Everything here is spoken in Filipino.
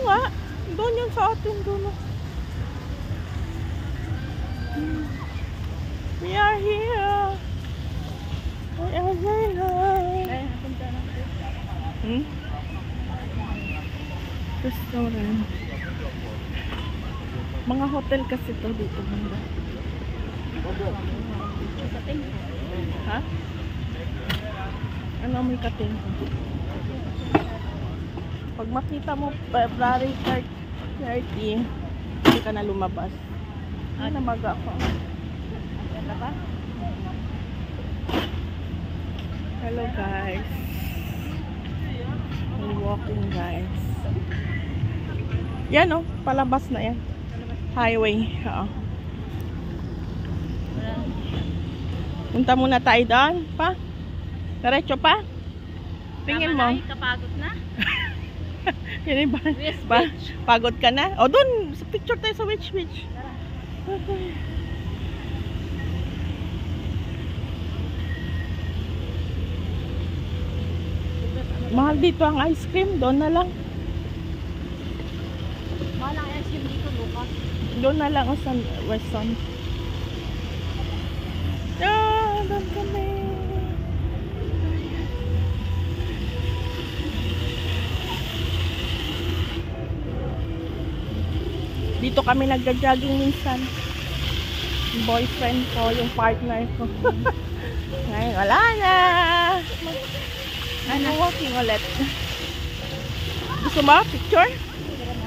nga. Doon yun sa atin. Doon. We are here. We are here. Restaurant. Mga hotel kasi to dito. Ha? Ano may kating? Pag makita mo February 30, hindi ka na lumabas. Ano namaga ako? Hello guys. We're walking guys. Yan oh, palabas na yan. Highway. Oo. Punta muna tayo doon pa. Diretso pa. Tingin mo. Kapagod na. Yan ba? Pagod ka na? O doon, picture tayo sa Witch Beach. Okay. Mahal dito ang ice cream. Doon na lang. Mahal ang ice cream dito, Lucas. Doon na lang sa Weston. Doon kami. Dito kami nagja-jogging minsan. Yung boyfriend ko, yung partner ko. Ngayon, wala na. Ano, walking ulit. Gusto mo? Picture?